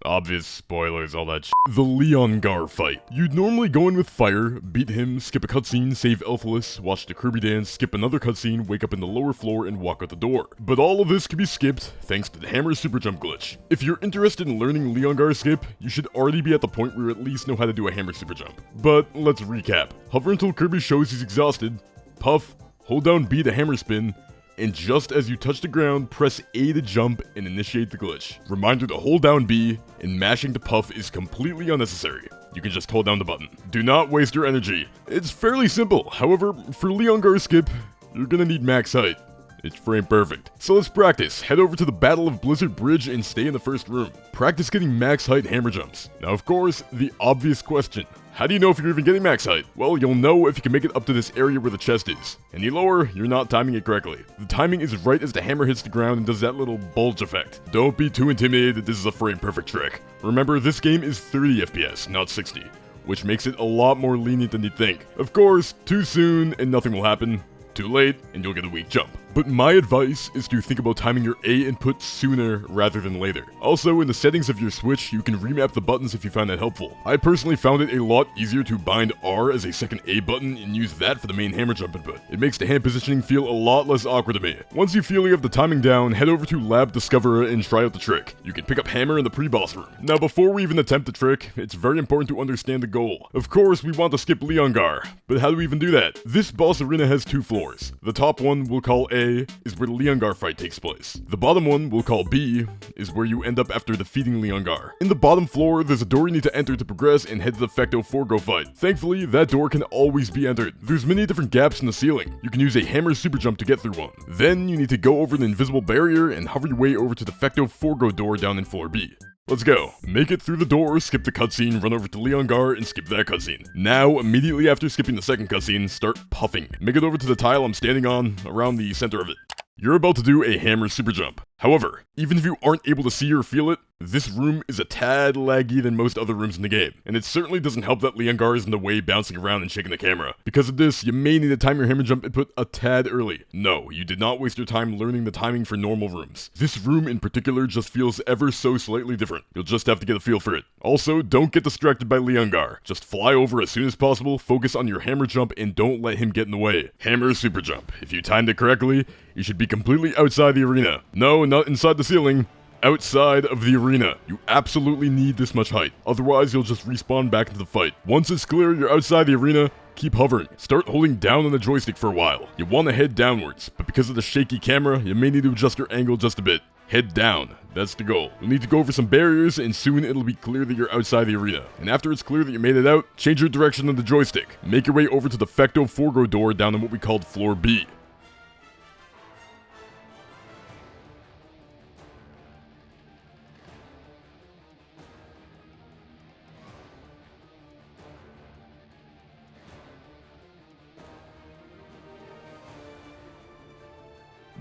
Obvious spoilers, all that The Leongar fight. You'd normally go in with fire, beat him, skip a cutscene, save Elphalus, watch the Kirby dance, skip another cutscene, wake up in the lower floor, and walk out the door. But all of this can be skipped thanks to the hammer super jump glitch. If you're interested in learning Leongar skip, you should already be at the point where you at least know how to do a hammer super jump. But let's recap. Hover until Kirby shows he's exhausted, puff, hold down B to hammer spin, and just as you touch the ground, press A to jump and initiate the glitch. Reminder to hold down B, and mashing to puff is completely unnecessary. You can just hold down the button. Do not waste your energy. It's fairly simple, however, for Leongar skip, you're gonna need max height. It's frame perfect. So let's practice. Head over to the Battle of Blizzard Bridge and stay in the first room. Practice getting max height hammer jumps. Now of course, the obvious question. How do you know if you're even getting max height? Well, you'll know if you can make it up to this area where the chest is. Any lower, you're not timing it correctly. The timing is right as the hammer hits the ground and does that little bulge effect. Don't be too intimidated that this is a frame perfect trick. Remember, this game is 30 FPS, not 60, which makes it a lot more lenient than you'd think. Of course, too soon and nothing will happen. Too late, and you'll get a weak jump. But my advice is to think about timing your A input sooner rather than later. Also, in the settings of your Switch, you can remap the buttons if you find that helpful. I personally found it a lot easier to bind R as a second A button and use that for the main hammer jump input. It makes the hand positioning feel a lot less awkward to me. Once you feel you have the timing down, head over to Lab Discoverer and try out the trick. You can pick up hammer in the pre-boss room. Now before we even attempt the trick, it's very important to understand the goal. Of course, we want to skip Leongar, but how do we even do that? This boss arena has 2 floors. The top one we'll call A, is where the Leongar fight takes place. The bottom one, we'll call B, is where you end up after defeating Leongar. In the bottom floor, there's a door you need to enter to progress and head to the Fecto Forgo fight. Thankfully, that door can always be entered. There's many different gaps in the ceiling. You can use a hammer super jump to get through one. Then, you need to go over an invisible barrier and hover your way over to the Fecto Forgo door down in floor B. Let's go. Make it through the door, skip the cutscene, run over to Leongar, and skip that cutscene. Now, immediately after skipping the second cutscene, start puffing. Make it over to the tile I'm standing on, around the center of it. You're about to do a hammer super jump. However, even if you aren't able to see or feel it, this room is a tad laggy than most other rooms in the game, and it certainly doesn't help that Leongar is in the way bouncing around and shaking the camera. Because of this, you may need to time your hammer jump input a tad early. No, you did not waste your time learning the timing for normal rooms. This room in particular just feels ever so slightly different. You'll just have to get a feel for it. Also, don't get distracted by Leongar. Just fly over as soon as possible, focus on your hammer jump, and don't let him get in the way. Hammer super jump. If you timed it correctly, you should be completely outside the arena. No, not inside the ceiling. Outside of the arena. You absolutely need this much height. Otherwise, you'll just respawn back into the fight. Once it's clear you're outside the arena, keep hovering. Start holding down on the joystick for a while. You want to head downwards, but because of the shaky camera, you may need to adjust your angle just a bit. Head down. That's the goal. You'll need to go over some barriers, and soon it'll be clear that you're outside the arena. And after it's clear that you made it out, change your direction of the joystick. Make your way over to the Fecto Forgo door down in what we called floor B.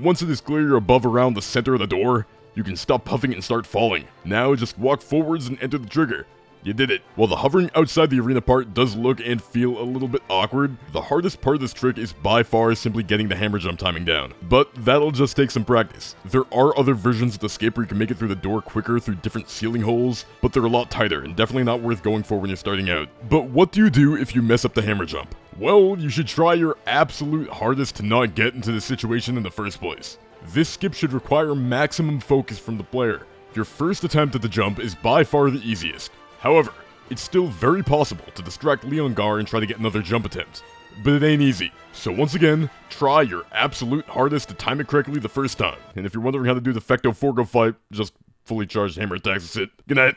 Once it is clear you're above around the center of the door, you can stop puffing and start falling. Now just walk forwards and enter the trigger. You did it. While the hovering outside the arena part does look and feel a little bit awkward, the hardest part of this trick is by far simply getting the hammer jump timing down. But that'll just take some practice. There are other versions of the skip where you can make it through the door quicker through different ceiling holes, but they're a lot tighter and definitely not worth going for when you're starting out. But what do you do if you mess up the hammer jump? Well, you should try your absolute hardest to not get into this situation in the first place. This skip should require maximum focus from the player. Your first attempt at the jump is by far the easiest. However, it's still very possible to distract Leongar and try to get another jump attempt. But it ain't easy. So once again, try your absolute hardest to time it correctly the first time. And if you're wondering how to do the Fecto Forgo fight, just fully charged hammer attacks, that's it. Good night.